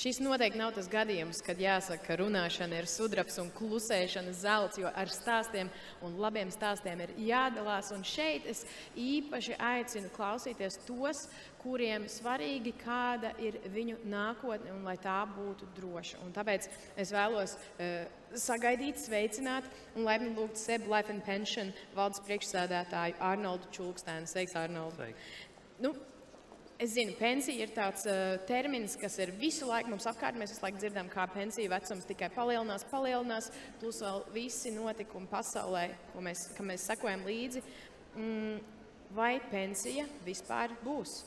Šis noteikti nav tas gadījums, kad jāsaka, ka runāšana ir sudrabs un klusēšana zelts, jo ar stāstiem un labiem stāstiem ir jādalās. Un šeit es īpaši aicinu klausīties tos, kuriem svarīgi, kāda ir viņu nākotne un lai tā būtu droša. Un tāpēc es vēlos sagaidīt, sveicināt un laipni lūgt SEB Life and Pension valdes priekšsēdētāju Arnoldu Čulkstēnu. Sveiks, Arnold! Nu, es zinu, pensija ir tāds termins, kas ir visu laiku mums apkārt. Mēs visu laiku dzirdam, kā pensiju vecums tikai palielinās, plus vēl visi notikumi pasaulē, kam mēs sekojam līdzi. Vai pensija vispār būs?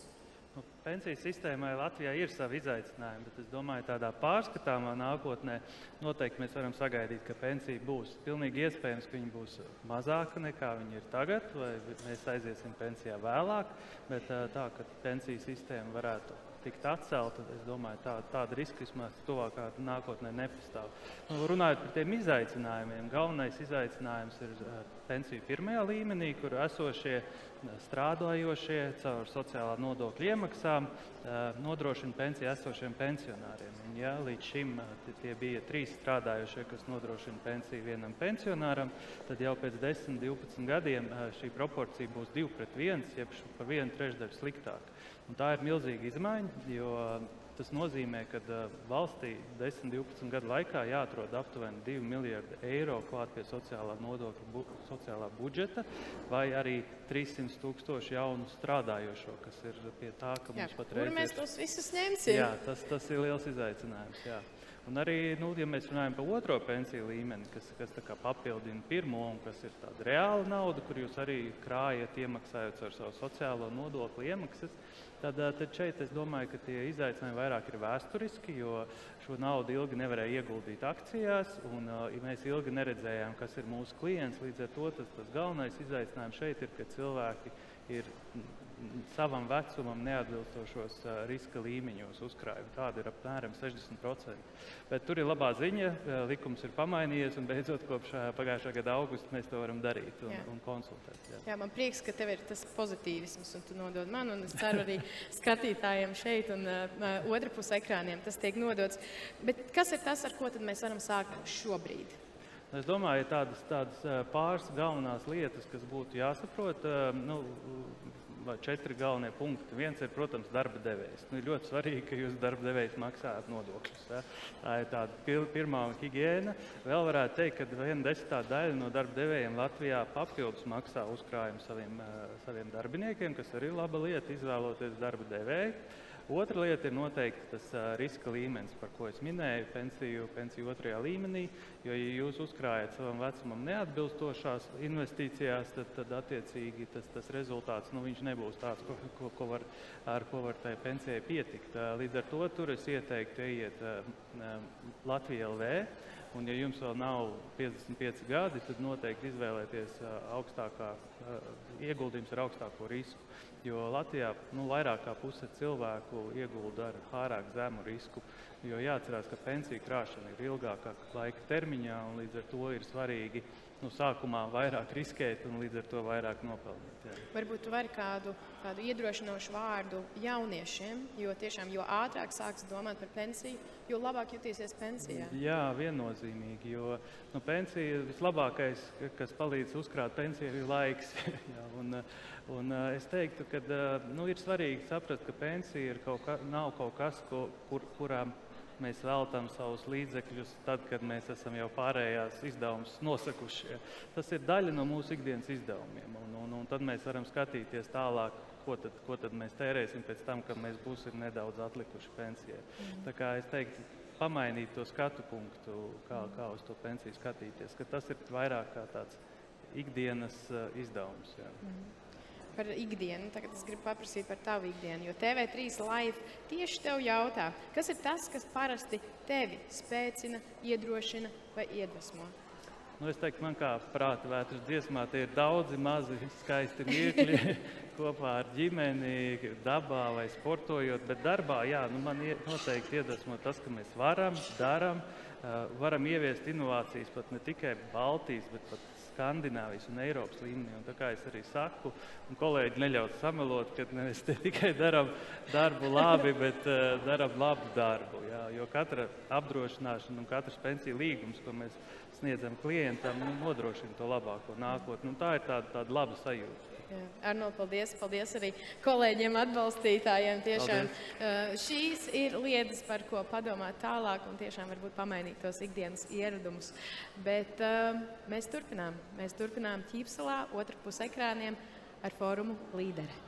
Pensijas sistēmai Latvijā ir savi izaicinājumi, bet es domāju, tādā pārskatāmā nākotnē noteikti mēs varam sagaidīt, ka pensija būs. Pilnīgi iespējams, ka viņa būs mazāka nekā viņa ir tagad, vai mēs aiziesim pensijā vēlāk, bet tā, ka pensiju sistēma varētu tikt atcelta, es domāju, tāda riska vismaz tuvākā nākotnē nepastāv. Runājot par tiem izaicinājumiem, galvenais izaicinājums ir pensiju pirmajā līmenī, kur esošie strādājošie caur sociālā nodokļa iemaksām nodrošina pensiju esošiem pensionāriem. Un, ja līdz šim tie bija 3 strādājošie, kas nodrošina pensiju vienam pensionāram, tad jau pēc 10-12 gadiem šī proporcija būs 2:1, jeb par 1/3 sliktāk. Un tā ir milzīga izmaiņa, jo tas nozīmē, ka valstī 10-12 gadu laikā jāatrod aptuveni 2 miljardi eiro klāt pie sociālā nodokļa, sociālā budžeta, vai arī 300 000 jaunu strādājošo, kas ir pie tā, ka mums patreiz ir. Kur mēs tos visus ņemsim? Jā, tas ir liels izaicinājums, jā. Un arī, ja mēs runājam par otro pensiju līmeni, kas tā kā papildina pirmo un kas ir tāda reāla nauda, kur jūs arī krājat, iemaksājot ar savu sociālo nodokli iemaksas, tad šeit es domāju, ka tie izaicinājumi vairāk ir vēsturiski, jo šo naudu ilgi nevarēja ieguldīt akcijās, un mēs ilgi neredzējām, kas ir mūsu klients. Līdz ar to tas galvenais izaicinājums šeit ir, ka cilvēki ir savam vecumam neatbilstošos riska līmeņos uzkrājumi. Tāda ir apmēram 60%. Bet tur ir labā ziņa, likums ir pamainījies, un beidzot kopš pagājušā gada augusta mēs to varam darīt un konsultēt. Jā, man prieks, ka tev ir tas pozitīvisms, un tu nodod man, un es ceru arī skatītājiem šeit un otra puse ekrāniem tas tiek nodots. Bet kas ir tas, ar ko tad mēs varam sākt šobrīd? Es domāju, tādas pāris galvenās lietas, kas būtu jāsaprot, 4 galvenie punkti. Viens ir, protams, darba devējs. Ir ļoti svarīgi, ka jūs darba devējs maksājat nodokļus. Ja? Tā ir tāda pirmā higiēna. Vēl varētu teikt, ka 1/10 daļa no darba devējiem Latvijā papildus maksā uzkrājumu saviem darbiniekiem, kas arī ir laba lieta izvēloties darba devēju. Otra lieta ir noteikti tas riska līmenis, par ko es minēju, pensiju otrajā līmenī, jo, ja jūs uzkrājat savam vecumam neatbilstošās investīcijās, tad attiecīgi tas rezultāts, viņš nebūs tāds, ar ko var tai pensijai pietikt. Līdz ar to tur es ieteiktu ejiet Latvija LV, un ja jums vēl nav 55 gadi, tad noteikti izvēlēties ieguldījums ar augstāko risku. Jo Latvijā vairāk kā puse cilvēku iegulda ar pārāk zemu risku, jo jāatcerās, ka pensiju krāšana ir ilgākā laika termiņā, un līdz ar to ir svarīgi sākumā vairāk riskēt un līdz ar to vairāk nopelnīt. Jā. Varbūt tu vari kādu iedrošinošu vārdu jauniešiem, jo tiešām, jo ātrāk sāks domāt par pensiju, jo labāk jutīsies pensijā. Jā, viennozīmīgi, jo pensija vislabākais, kas palīdz uzkrāt pensiju, ir laiks. Jā, un es teiktu, ka ir svarīgi saprast, ka pensija nav kaut kas, kurām mēs veltam savus līdzekļus tad, kad mēs esam jau pārējās izdevumus nosakuši. Tas ir daļa no mūsu ikdienas izdevumiem, un tad mēs varam skatīties tālāk, ko tad mēs tērēsim pēc tam, kad mēs būsim nedaudz atlikuši pensijai. Tā kā es teiktu, pamainīt to skatu punktu, kā uz to pensiju skatīties, ka tas ir vairāk kā tāds ikdienas izdevums. Jā. Par ikdienu. Tagad es gribu paprasīt par tavu ikdienu, jo TV3 Live tieši tev jautā, kas ir tas, kas parasti tevi spēcina, iedrošina vai iedvesmo? Es teiktu, man kā prāta vētras dziesmā, tie ir daudzi mazi skaisti mirkļi kopā ar ģimeni, dabā vai sportojot, bet darbā, man noteikti iedvesmo tas, ka mēs varam ieviest inovācijas pat ne tikai Baltijas, bet pat Skandināvijas un Eiropas līmenī. Un tā kā es arī saku, un kolēģi neļaut samelot, ka mēs te tikai darām darbu labi, bet darām labu darbu. Ja? Jo katra apdrošināšana un katrs pensiju līgums, ko mēs sniedzam klientam, nodrošina to labāko nākotni. Tā ir tāda laba sajūta. Jā. Arnold, paldies. Paldies arī kolēģiem, atbalstītājiem. Tiešām šīs ir lietas, par ko padomāt tālāk un tiešām varbūt pamainīt tos ikdienas ieradumus. Bet mēs turpinām. Mēs turpinām Ķīpsalā, otrpus ekrāniem ar fórumu Līdere.